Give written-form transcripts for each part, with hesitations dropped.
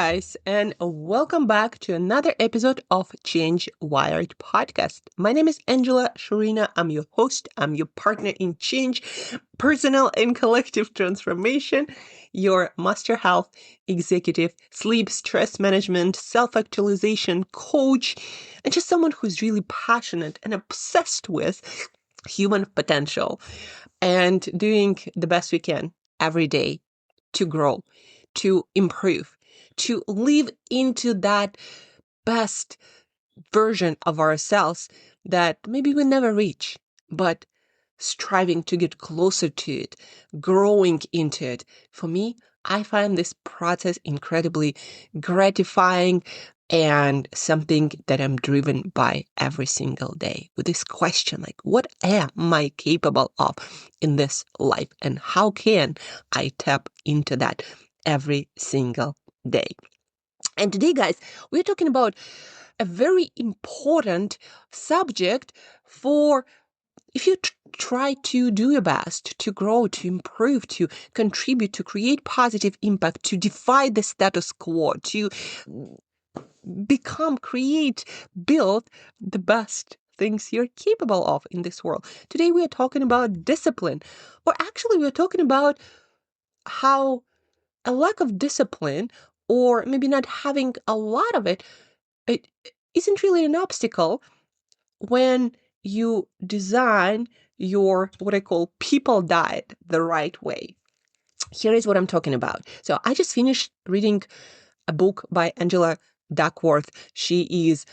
guys, and welcome back to another episode of Change Wired podcast. My name is Angela Shurina. I'm your host. I'm your partner in change, personal and collective transformation, your master health executive, sleep, stress management, self-actualization coach, and just someone who's really passionate and obsessed with human potential and doing the best we can every day to grow, to improve, to live into that best version of ourselves that maybe we never reach, but striving to get closer to it, growing into it. For me, I find this process incredibly gratifying and something that I'm driven by every single day with this question, like, what am I capable of in this life? And how can I tap into that every single day? And today, guys, we're talking about a very important subject for if you try to do your best to grow, to improve, to contribute, to create positive impact, to defy the status quo, to create, build the best things you're capable of in this world. Today, we are talking about discipline, or actually, we're talking about how a lack of discipline, or maybe not having a lot of it isn't really an obstacle when you design your what I call people diet the right way. Here is what I'm talking about. So I just finished reading a book by Angela Duckworth. She is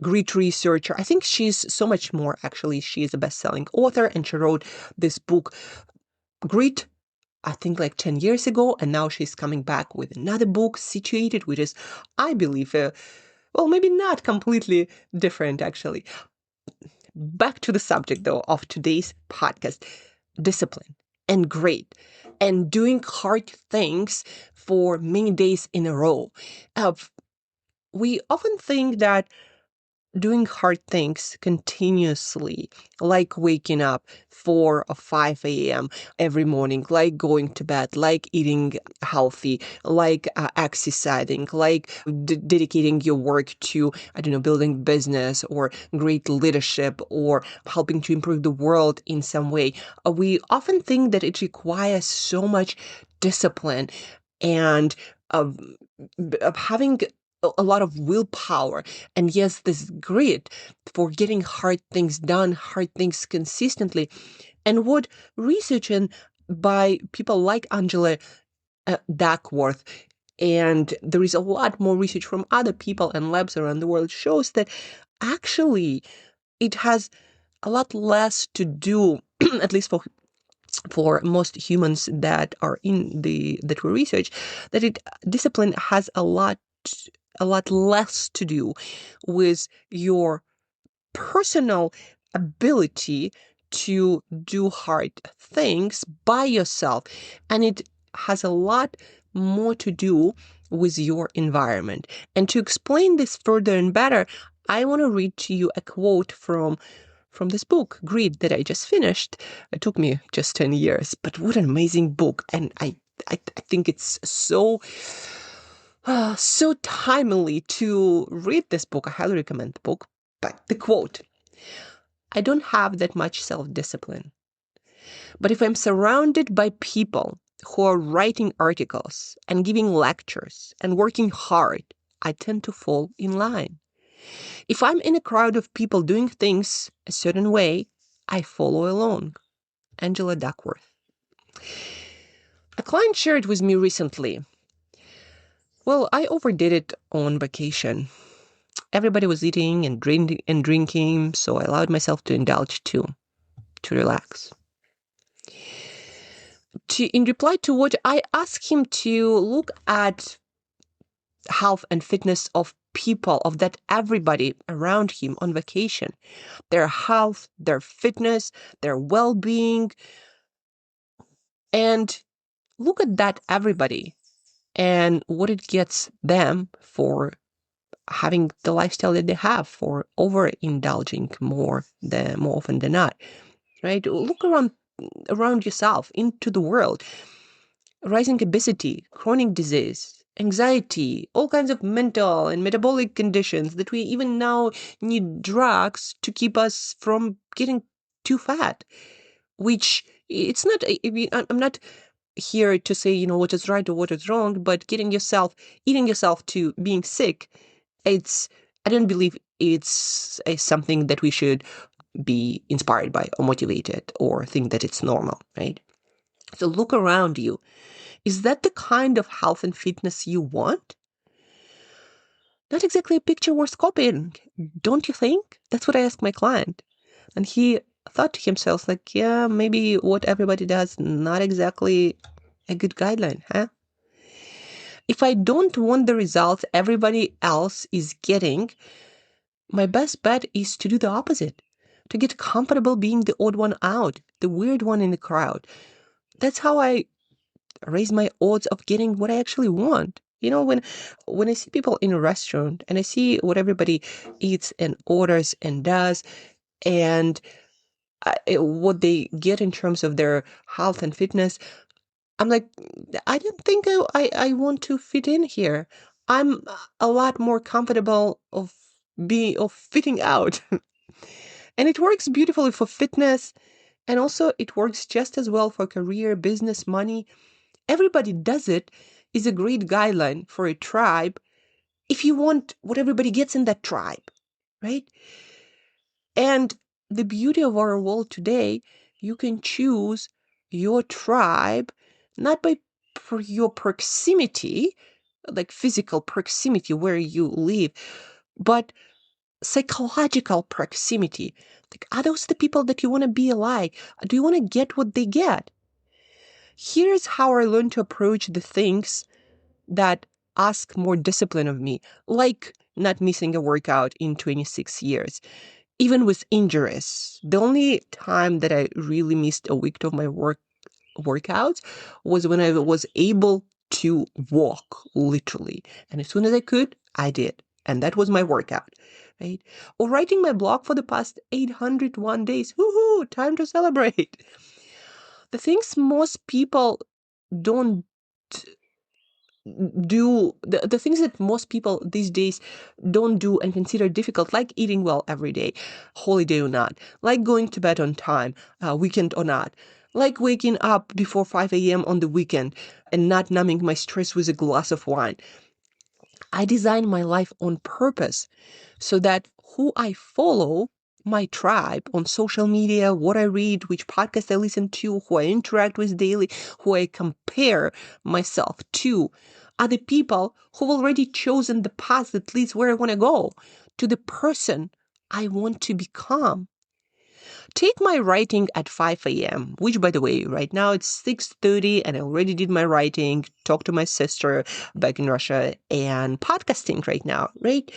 great researcher. I think she's so much more, actually. She is a best-selling author, and she wrote this book, Grit, I think like 10 years ago, and now she's coming back with another book, Situated, which is, I believe, maybe not completely different, actually. Back to the subject, though, of today's podcast, discipline and grit and doing hard things for many days in a row. We often think that doing hard things continuously, like waking up 4 or 5 a.m. every morning, like going to bed, like eating healthy, like exercising, like dedicating your work to, building business or great leadership or helping to improve the world in some way. We often think that it requires so much discipline and of having a lot of willpower, and yes, this grit for getting hard things done, hard things consistently. And what research by people like Angela Duckworth, and there is a lot more research from other people and labs around the world, shows that actually it has a lot less to do, at least for most humans that are that we research, that discipline has a lot less to do with your personal ability to do hard things by yourself. And it has a lot more to do with your environment. And to explain this further and better, I want to read to you a quote from this book, Greed, that I just finished. It took me just 10 years, but what an amazing book. And I think it's so timely to read this book. I highly recommend the book. But the quote, I don't have that much self-discipline. But if I'm surrounded by people who are writing articles and giving lectures and working hard, I tend to fall in line. If I'm in a crowd of people doing things a certain way, I follow along. Angela Duckworth. A client shared with me recently, well, I overdid it on vacation. Everybody was eating and drinking, so I allowed myself to indulge too, to relax. In reply to what I asked him to look at health and fitness of people, of that everybody around him on vacation, their health, their fitness, their well-being, and look at that everybody and what it gets them for having the lifestyle that they have, for overindulging more often than not, right? Look around yourself, into the world. Rising obesity, chronic disease, anxiety, all kinds of mental and metabolic conditions that we even now need drugs to keep us from getting too fat, which it's not, I'm not here to say, what is right or what is wrong, but eating yourself to being sick, I don't believe it's something that we should be inspired by or motivated or think that it's normal, right? So look around you. Is that the kind of health and fitness you want? Not exactly a picture worth copying, don't you think? That's what I asked my client. And he thought to himself, like, yeah, maybe what everybody does, not exactly a good guideline, huh? If I don't want the results everybody else is getting, my best bet is to do the opposite, to get comfortable being the odd one out, the weird one in the crowd. That's how I raise my odds of getting what I actually want. When I see people in a restaurant and I see what everybody eats and orders and does, and what they get in terms of their health and fitness, I'm like, I don't think I want to fit in here. I'm a lot more comfortable of fitting out. And it works beautifully for fitness. And also it works just as well for career, business, money. Everybody does it is a great guideline for a tribe if you want what everybody gets in that tribe, right? And the beauty of our world today, you can choose your tribe not by your proximity, like physical proximity where you live, but psychological proximity. Like, are those the people that you want to be like? Do you want to get what they get? Here's how I learned to approach the things that ask more discipline of me, like not missing a workout in 26 years, even with injuries. The only time that I really missed a week of my workouts was when I was able to walk, literally. And as soon as I could, I did. And that was my workout, right? Or writing my blog for the past 801 days. Woohoo! Time to celebrate. The things most people don't do, the things that most people these days don't do and consider difficult, like eating well every day, holiday or not, like going to bed on time, weekend or not, like waking up before 5 a.m. on the weekend and not numbing my stress with a glass of wine. I designed my life on purpose so that who I follow, my tribe on social media, what I read, which podcast I listen to, who I interact with daily, who I compare myself to, are the people who've already chosen the path that leads where I want to go, to the person I want to become. Take my writing at 5 a.m., which, by the way, right now it's 6:30 and I already did my writing, talked to my sister back in Russia, and podcasting right now, right?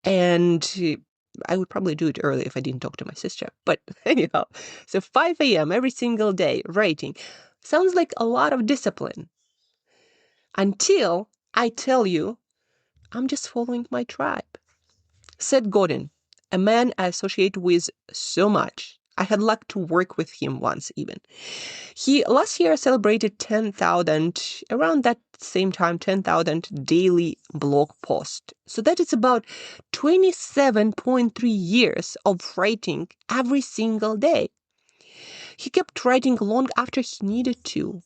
And I would probably do it early if I didn't talk to my sister. But anyhow, so 5 a.m. every single day, writing. Sounds like a lot of discipline. Until I tell you, I'm just following my tribe. Seth Godin, a man I associate with so much. I had luck to work with him once even. He last year celebrated 10,000, around that same time, 10,000 daily blog posts. So that is about 27.3 years of writing every single day. He kept writing long after he needed to.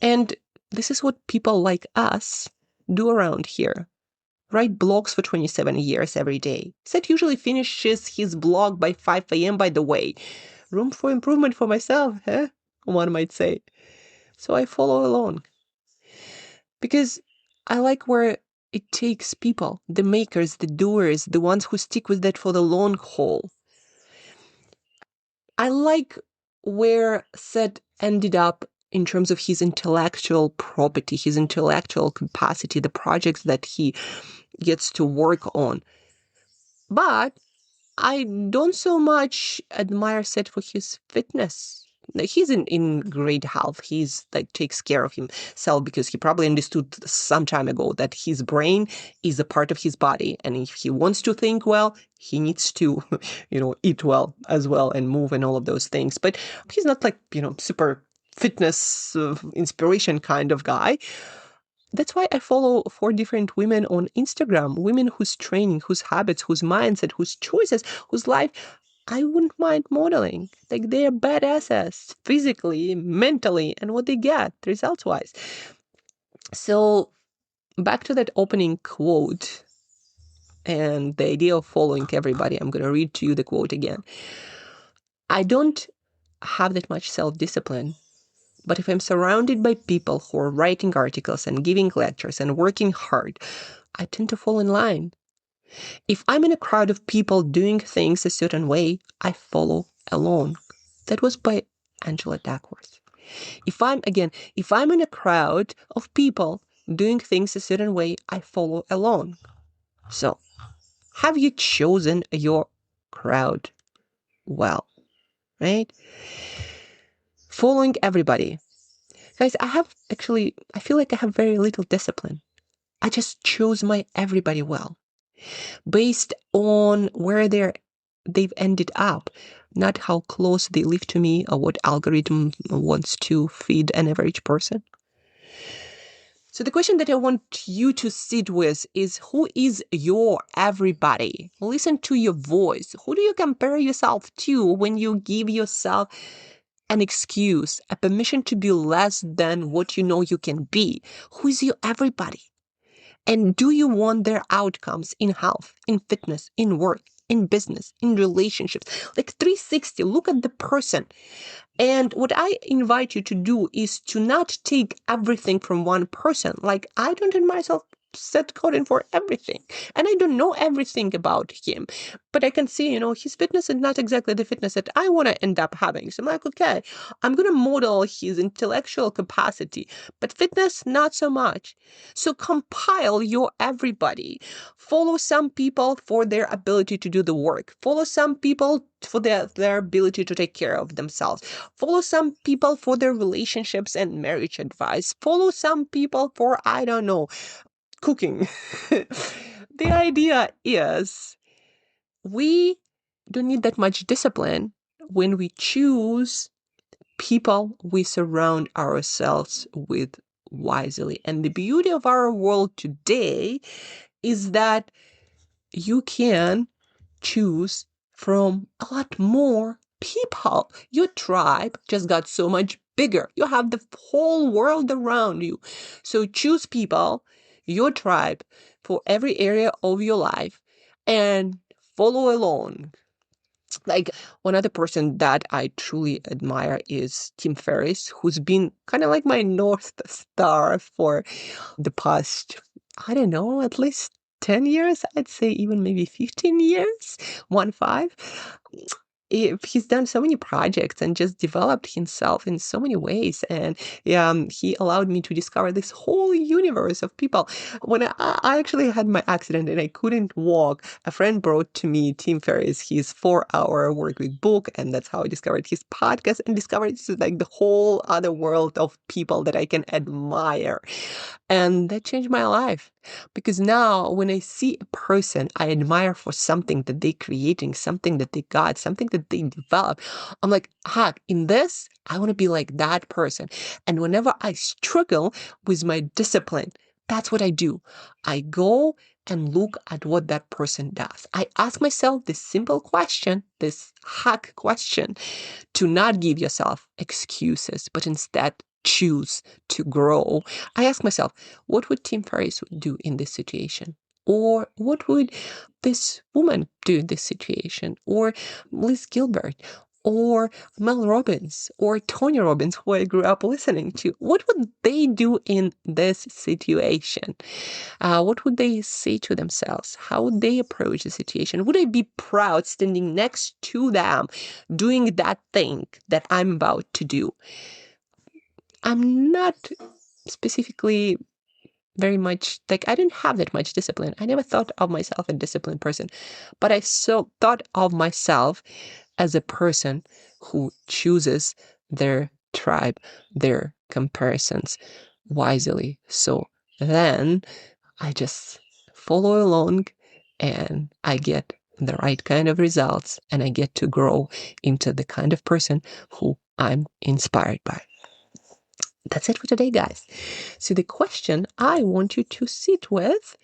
And this is what people like us do around here. Write blogs for 27 years every day. Seth usually finishes his blog by 5 a.m., by the way. Room for improvement for myself, huh? One might say. So I follow along. Because I like where it takes people, the makers, the doers, the ones who stick with that for the long haul. I like where Seth ended up in terms of his intellectual property, his intellectual capacity, the projects that he gets to work on. But I don't so much admire Seth for his fitness. He's in great health. He's like takes care of himself because he probably understood some time ago that his brain is a part of his body. And if he wants to think well, he needs to, eat well as well and move and all of those things. But he's not like, super fitness inspiration kind of guy. That's why I follow 4 different women on Instagram, women whose training, whose habits, whose mindset, whose choices, whose life I wouldn't mind modeling. Like they're badasses physically, mentally, and what they get results wise. So back to that opening quote and the idea of following everybody. I'm going to read to you the quote again. I don't have that much self-discipline, but if I'm surrounded by people who are writing articles and giving lectures and working hard, I tend to fall in line. If I'm in a crowd of people doing things a certain way, I follow alone. That was by Angela Duckworth. If I'm in a crowd of people doing things a certain way, I follow alone. So, have you chosen your crowd well, right? Following everybody. Guys, I feel like I have very little discipline. I just chose my everybody well, based on where they've ended up, not how close they live to me or what algorithm wants to feed an average person. So the question that I want you to sit with is, who is your everybody? Listen to your voice. Who do you compare yourself to when you give yourself an excuse, a permission to be less than what you know you can be? Who is your everybody? And do you want their outcomes in health, in fitness, in work, in business, in relationships? Like 360, look at the person. And what I invite you to do is to not take everything from one person. Like, I don't in myself set coding for everything. And I don't know everything about him. But I can see, his fitness is not exactly the fitness that I want to end up having. So I'm like, okay, I'm going to model his intellectual capacity, but fitness, not so much. So compile your everybody. Follow some people for their ability to do the work. Follow some people for their ability to take care of themselves. Follow some people for their relationships and marriage advice. Follow some people for, I don't know, cooking. The idea is we don't need that much discipline when we choose people we surround ourselves with wisely. And the beauty of our world today is that you can choose from a lot more people. Your tribe just got so much bigger. You have the whole world around you. So choose people, your tribe, for every area of your life and follow along. Like, one other person that I truly admire is Tim Ferriss, who's been kind of like my North Star for the past, I don't know, at least 10 years, I'd say even maybe 15 years, 1-5. He's done so many projects and just developed himself in so many ways. And he allowed me to discover this whole universe of people. When I actually had my accident and I couldn't walk, a friend brought to me Tim Ferriss, his 4-hour work week book. And that's how I discovered his podcast and discovered this is like the whole other world of people that I can admire. And that changed my life, because now when I see a person I admire for something that they're creating, something that they got, something that they develop, I'm like, in this, I want to be like that person. And whenever I struggle with my discipline, that's what I do. I go and look at what that person does. I ask myself this simple question, this hack question, to not give yourself excuses, but instead choose to grow. I ask myself, what would Tim Ferriss do in this situation? Or what would this woman do in this situation? Or Liz Gilbert? Or Mel Robbins? Or Tony Robbins, who I grew up listening to? What would they do in this situation? What would they say to themselves? How would they approach the situation? Would I be proud standing next to them doing that thing that I'm about to do? I'm not specifically very much, like, I didn't have that much discipline. I never thought of myself a disciplined person, but I so thought of myself as a person who chooses their tribe, their comparisons wisely. So then I just follow along and I get the right kind of results and I get to grow into the kind of person who I'm inspired by. That's it for today, guys. So the question I want you to sit with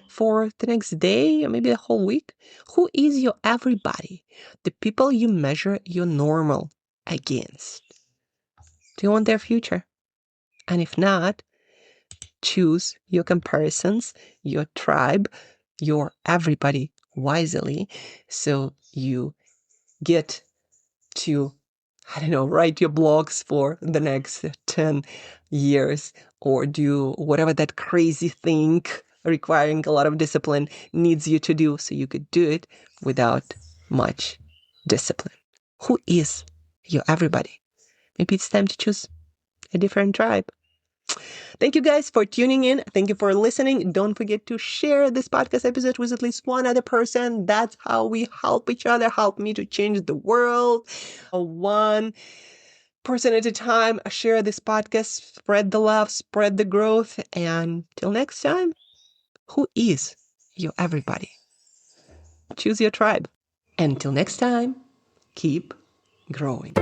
for the next day or maybe a whole week, who is your everybody? The people you measure your normal against. Do you want their future? And if not, choose your comparisons, your tribe, your everybody wisely so you get to, I don't know, write your blogs for the next 10 years or do whatever that crazy thing requiring a lot of discipline needs you to do so you could do it without much discipline. Who is your everybody? Maybe it's time to choose a different tribe. Thank you guys for tuning in. Thank you for listening. Don't forget to share this podcast episode with at least one other person. That's how we help each other. Help me to change the world. One person at a time. Share this podcast. Spread the love, spread the growth. And till next time, who is your everybody? Choose your tribe. Until next time, keep growing.